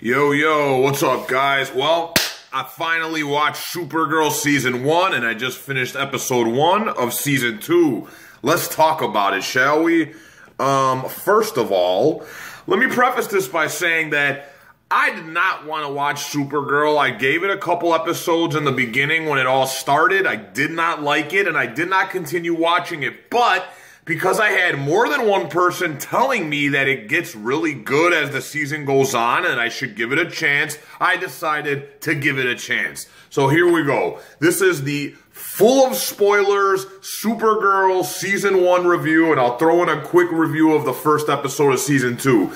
Yo, what's up, guys? Well, I finally watched Supergirl Season 1, and I just finished Episode 1 of Season 2. Let's talk about it, shall we? First of all, let me preface this by saying that I did not want to watch Supergirl. I gave it a couple episodes in the beginning when it all started. I did not like it, and I did not continue watching it, but because I had more than one person telling me that it gets really good as the season goes on and I should give it a chance, I decided to give it a chance. So here we go. This is the full of spoilers Supergirl Season 1 review, and I'll throw in a quick review of the first episode of Season 2.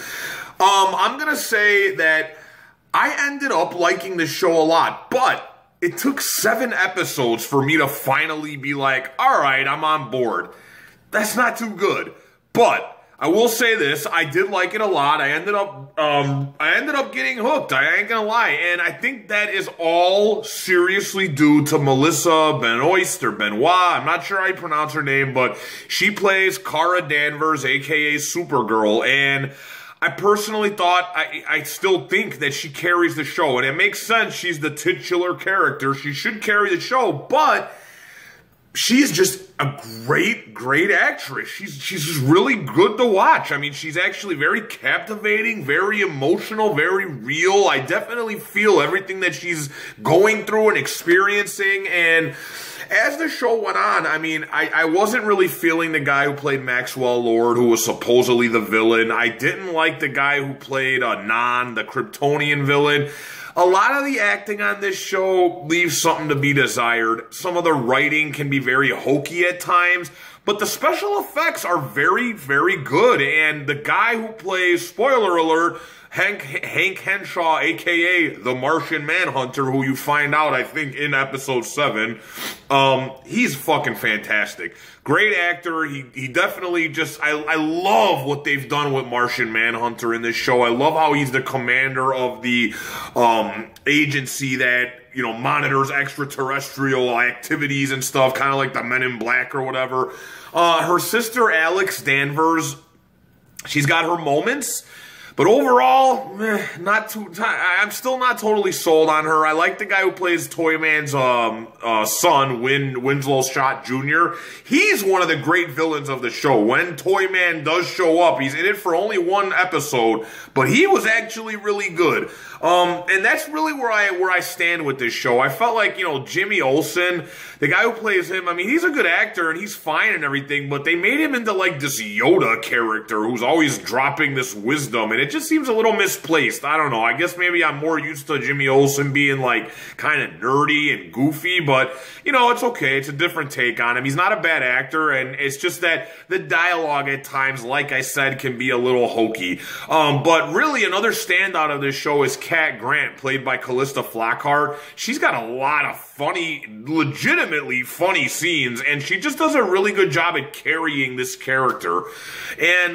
I'm going to say that I ended up liking this show a lot, but it took 7 episodes for me to finally be like, all right, I'm on board. That's not too good, but I will say this: I did like it a lot. I ended up getting hooked. I ain't gonna lie, and I think that is all seriously due to Melissa Benoist. I'm not sure how you pronounce her name, but she plays Kara Danvers, aka Supergirl, and I personally thought, I still think that she carries the show, and it makes sense. She's the titular character. She should carry the show, but she's just a great actress. She's just really good to watch. I mean, she's actually very captivating, very emotional, very real. I definitely feel everything that she's going through and experiencing. And as the show went on, I mean, I wasn't really feeling the guy who played Maxwell Lord, who was supposedly the villain. I didn't like the guy who played Non, the Kryptonian villain. A lot of the acting on this show leaves something to be desired. Some of the writing can be very hokey at times, but the special effects are very good. And the guy who plays, spoiler alert, Hank Henshaw, a.k.a. the Martian Manhunter, who you find out, I think, in Episode 7, he's fucking fantastic. Great actor. He definitely just, I love what they've done with Martian Manhunter in this show. I love how he's the commander of the agency that, you know, monitors extraterrestrial activities and stuff, kind of like the Men in Black or whatever. Her sister, Alex Danvers, she's got her moments. But overall, I'm still not totally sold on her. I like the guy who plays Toyman's son, Winslow Schott Jr. He's one of the great villains of the show. When Toyman does show up, he's in it for only 1 episode, but he was actually really good. And that's really where I stand with this show. I felt like, you know, Jimmy Olsen, the guy who plays him, I mean, he's a good actor and he's fine and everything, but they made him into like this Yoda character who's always dropping this wisdom, and it just seems a little misplaced. I don't know. I guess maybe I'm more used to Jimmy Olsen being like kind of nerdy and goofy, but you know, it's okay. It's a different take on him. He's not a bad actor, and it's just that the dialogue at times, like I said, can be a little hokey. But really, another standout of this show is Cat Grant, played by Callista Flockhart. She's got a lot of funny, legitimately funny scenes, and she just does a really good job at carrying this character. And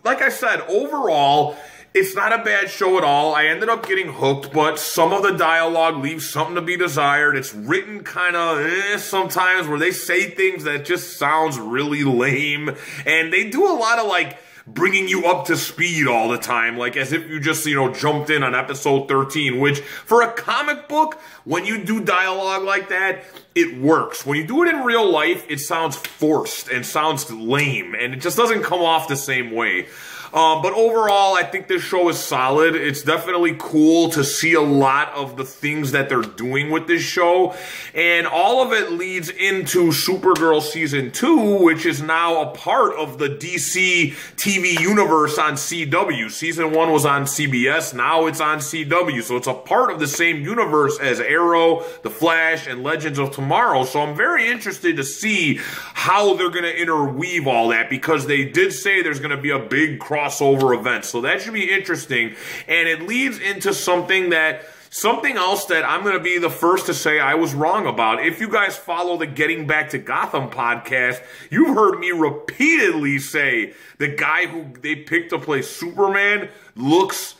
like I said, overall, it's not a bad show at all. I ended up getting hooked, but some of the dialogue leaves something to be desired. It's written kind of sometimes where they say things that just sounds really lame, and they do a lot of like bringing you up to speed all the time, like as if you just, you know, jumped in on episode 13, which for a comic book, when you do dialogue like that, it works. When you do it in real life, it sounds forced and sounds lame, and it just doesn't come off the same way. But overall, I think this show is solid. It's definitely cool to see a lot of the things that they're doing with this show. And all of it leads into Supergirl Season 2, which is now a part of the DC TV universe on CW. Season 1 was on CBS, now it's on CW. So it's a part of the same universe as Arrow, The Flash, and Legends of Tomorrow. So I'm very interested to see how they're going to interweave all that, because they did say there's going to be a big crossover event. So that should be interesting. And it leads into something else that I'm going to be the first to say I was wrong about. If you guys follow the Getting Back to Gotham podcast, you've heard me repeatedly say the guy who they picked to play Superman looks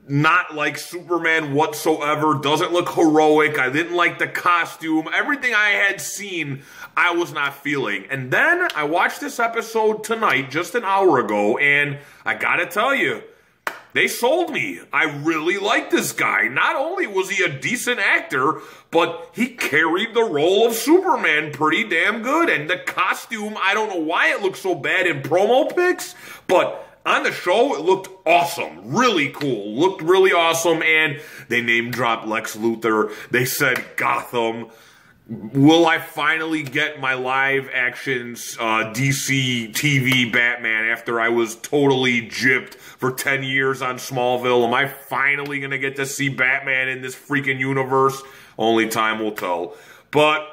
not like Superman whatsoever, doesn't look heroic. I didn't like the costume. Everything I had seen, I was not feeling. And then I watched this episode tonight, just an hour ago, and I gotta tell you, they sold me. I really like this guy. Not only was he a decent actor, but he carried the role of Superman pretty damn good. And the costume, I don't know why it looked so bad in promo pics, but on the show, it looked awesome. Really cool. Looked really awesome. And they name dropped Lex Luthor. They said Gotham. Will I finally get my live action DC TV Batman after I was totally gypped for 10 years on Smallville? Am I finally going to get to see Batman in this freaking universe? Only time will tell. But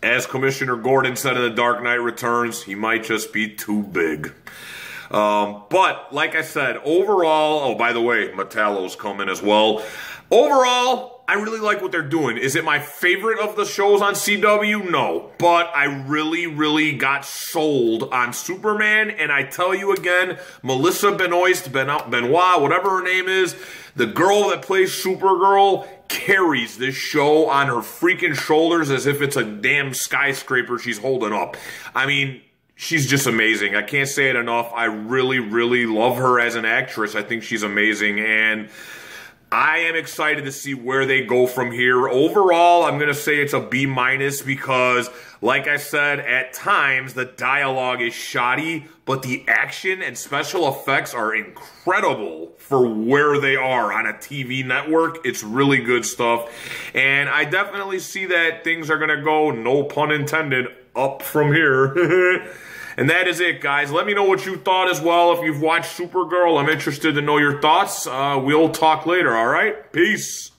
as Commissioner Gordon said in The Dark Knight Returns, he might just be too big. But like I said, overall, oh, by the way, Metallo's coming as well. Overall, I really like what they're doing. Is it my favorite of the shows on CW? No. But I really, really got sold on Superman. And I tell you again, Melissa Benoist, Benoit, whatever her name is, the girl that plays Supergirl carries this show on her freaking shoulders as if it's a damn skyscraper she's holding up. I mean, she's just amazing. I can't say it enough. I really, really love her as an actress. I think she's amazing. And I am excited to see where they go from here. Overall, I'm going to say it's a B- because, like I said, at times the dialogue is shoddy, but the action and special effects are incredible for where they are on a TV network. It's really good stuff. And I definitely see that things are going to go, no pun intended, up from here. And that is it, guys. Let me know what you thought as well. If you've watched Supergirl, I'm interested to know your thoughts. We'll talk later, all right? Peace.